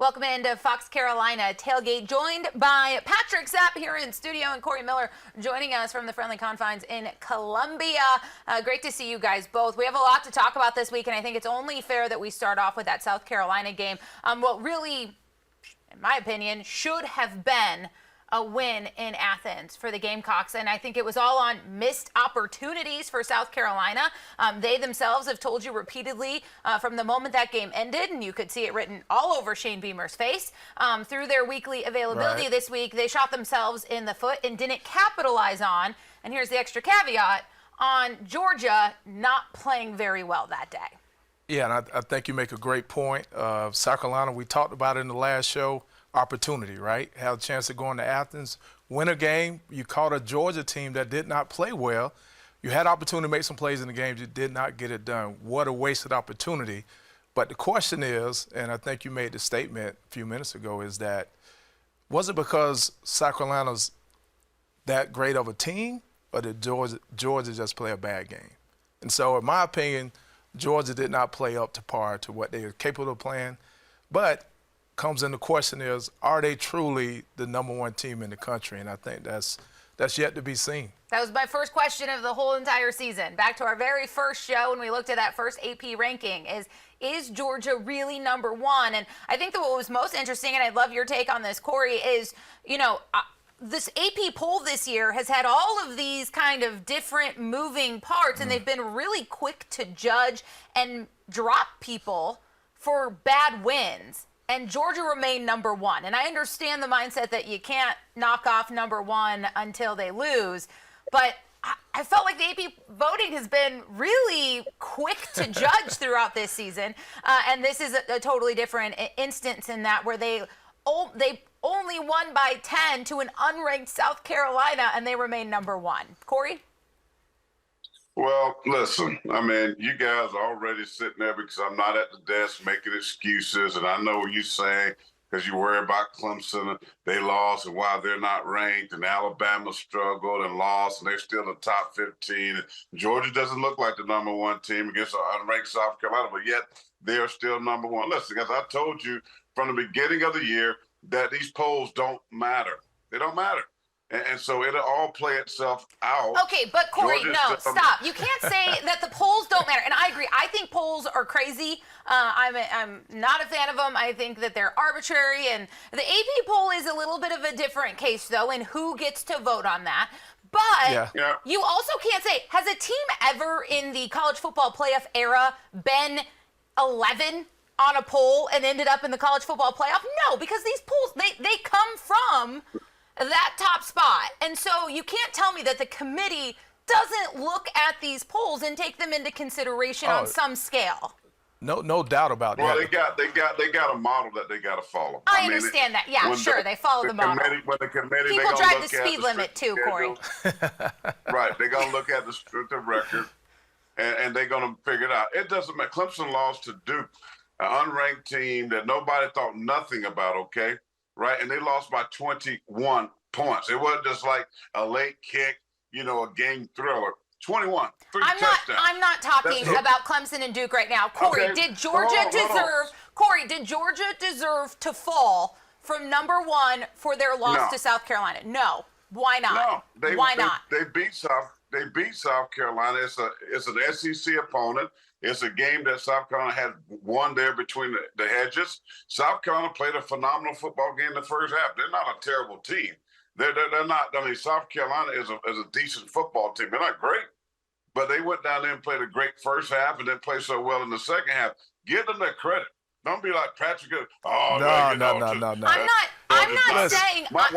Welcome into Fox Carolina Tailgate, joined by Patrick Zapp here in studio and Corey Miller joining us from the friendly confines in Columbia. Great to see you guys both. We have a lot to talk about this week, and I think it's only fair that we start off with that South Carolina game. What really, in my opinion, should have been a win in Athens for the Gamecocks, and I think it was all on missed opportunities for South Carolina. They themselves have told you repeatedly from the moment that game ended, and you could see it written all over Shane Beamer's face, through their weekly availability this week, they shot themselves in the foot and didn't capitalize on, and here's the extra caveat, on Georgia not playing very well that day. Yeah, and I think you make a great point. South Carolina, we talked about it in the last show, opportunity, right? Have a chance to go into Athens, win a game. You caught a Georgia team that did not play well. You had opportunity to make some plays in the game. You did not get it done. What a wasted opportunity. But the question is, and I think you made the statement a few minutes ago, is that was it because South Carolina's that great of a team, or did Georgia just play a bad game? And so in my opinion, Georgia did not play up to par to what they were capable of playing. But comes in the question is, are they truly the #1 team in the country? And I think that's yet to be seen. That was my first question of the whole entire season. Back to our very first show when we looked at that first AP ranking is Georgia really #1? And I think that what was most interesting, and I'd love your take on this, Corey, is, you know, this AP poll this year has had all of these kind of different moving parts, and they've been really quick to judge and drop people for bad wins. And Georgia remained #1. And I understand the mindset that you can't knock off #1 until they lose. But I felt like the AP voting has been really quick to judge throughout this season. And this is a totally different instance in that, where they only won by 10 to an unranked South Carolina, and they remain #1. Corey? Well, listen, I mean, you guys are already sitting there because I'm not at the desk making excuses, and I know what you're saying because you worry about Clemson, they lost, and why they're not ranked, and Alabama struggled and lost, and they're still in the top 15. Georgia doesn't look like the #1 team against an unranked South Carolina, but yet they're still #1. Listen, guys, I told you from the beginning of the year that these polls don't matter. They don't matter. And so it'll all play itself out. Okay, but Corey, no, stop. You can't say that the polls don't matter. And I agree. I think polls are crazy. I'm not a fan of them. I think that they're arbitrary. And the AP poll is a little bit of a different case, though, and who gets to vote on that. But you also can't say, has a team ever in the college football playoff era been 11 on a poll and ended up in the college football playoff? No, because these polls, they come from that top spot. And so you can't tell me that the committee doesn't look at these polls and take them into consideration on some scale. No doubt about that. Well, they got a model that they got to follow. I understand that. Yeah, sure, they follow the model. When the committee, people drive the speed limit too, Corey. Right, they're gonna look at the strength of record, and they're gonna figure it out. It doesn't matter. Clemson lost to Duke, an unranked team that nobody thought nothing about. Okay. Right, and they lost by 21 points. It wasn't just like a late kick, you know, a game thriller. 21, touchdowns. I'm not talking about Clemson and Duke right now. Corey, did Georgia deserve to fall from #1 for their loss to South Carolina? No. Why not? No. Why not? They beat South Carolina. It's an SEC opponent. It's a game that South Carolina had won there between the hedges. South Carolina played a phenomenal football game in the first half. They're not a terrible team. They're not. I mean, South Carolina is a decent football team. They're not great, but they went down there and played a great first half and then played so well in the second half. Give them that credit. Don't be like Patrick. Oh, no. I'm not saying. Why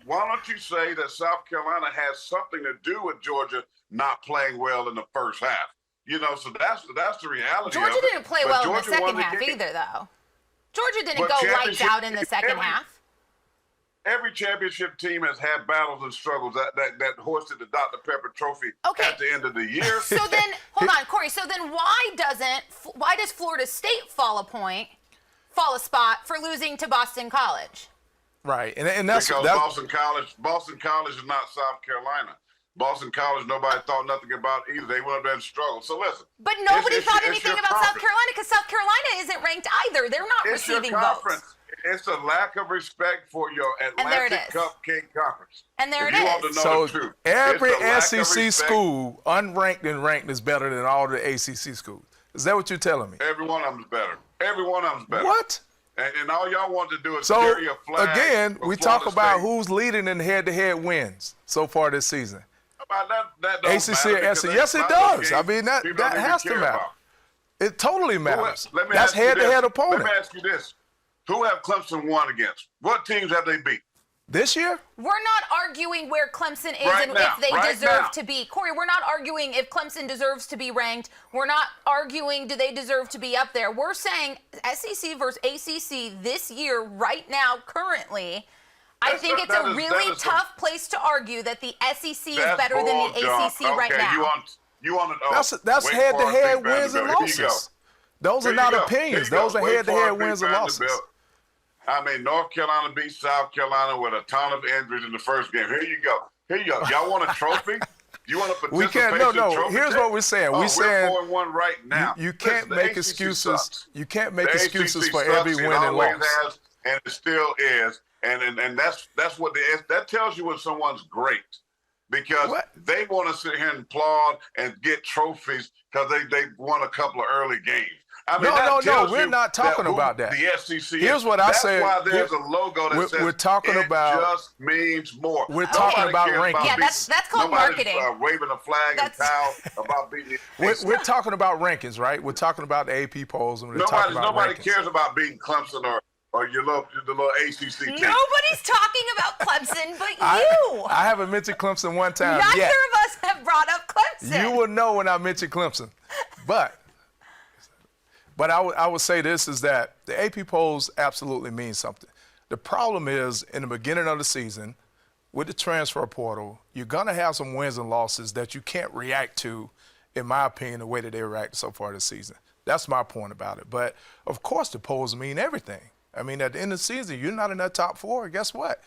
don't you say that South Carolina has something to do with Georgia not playing well in the first half? You know, so that's the reality. Georgia didn't play well in the second half either, though. Georgia didn't go lights out in the second half. Every championship team has had battles and struggles that hoisted the Dr. Pepper Trophy at the end of the year. So then, hold on, Corey. So then, why does Florida State fall a spot for losing to Boston College? Right, and that's because Boston College is not South Carolina. Boston College, nobody thought nothing about either. They went up there and struggled. So listen. But nobody thought anything about South Carolina because South Carolina isn't ranked either. They're not receiving votes. it's a lack of respect for your Atlantic Cupcake Conference. And there if it you is. Want to know So the truth. every It's a lack of SEC respect. school, unranked and ranked, is better than all the ACC schools. Is that what you're telling me? Every one of them's better. Every one of them's better. What? And all y'all want to do is So carry a flag. again, for we Florida talk about State. who's leading in head-to-head wins so far this season. About that don't ACC matter or because SEC? that's Yes, it about those does. games I mean, that people don't even has to care matter. about. It totally matters. Let me That's ask you this. head-to-head opponent. Let me ask you this. Who have Clemson won against? What teams have they beat? This year? We're not arguing where Clemson is Right and now, if they right deserve now. to be. Corey, we're not arguing if Clemson deserves to be ranked. We're not arguing do they deserve to be up there. We're saying SEC versus ACC this year, right now, currently. I think it's a really tough place to argue that the SEC is better than the ACC right now. You want to? That's head-to-head wins and losses. Those are not opinions. Those are head-to-head wins and losses. I mean, North Carolina beat South Carolina with a ton of injuries in the first game. Here you go. Y'all want a trophy? You want a participation We can't. No. trophy? Here's what we're saying. We're saying 4-1 right now. You can't make excuses. Sucks. You can't make The excuses ACC for sucks. every win It and always loss. has, and it still is. And that's what that tells you when someone's great, because they want to sit here and applaud and get trophies because they won a couple of early games. I mean, No. We're not talking about that. The SEC. Here's what I say. That's why there's a logo that says we're talking it about. just means more. We're talking about ranking. Yeah, that's called marketing. Waving a flag and towel about beating. We're talking about rankings, right? We're talking about the AP polls, and Nobody cares about beating Clemson or the little ACC team. Nobody's talking about Clemson but you. I haven't mentioned Clemson one time Neither yet. of us have brought up Clemson. You will know when I mention Clemson. But I would say this is that the AP polls absolutely mean something. The problem is in the beginning of the season, with the transfer portal, you're going to have some wins and losses that you can't react to, in my opinion, the way that they react so far this season. That's my point about it. But, of course, the polls mean everything. I mean, at the end of the season, you're not in that top four. Guess what?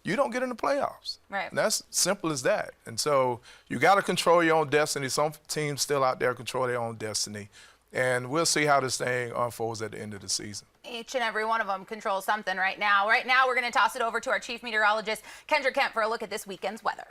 You don't get in the playoffs. Right. And that's simple as that. And so you got to control your own destiny. Some teams still out there control their own destiny. And we'll see how this thing unfolds at the end of the season. Each and every one of them controls something right now. Right now, we're going to toss it over to our chief meteorologist, Kendra Kemp, for a look at this weekend's weather.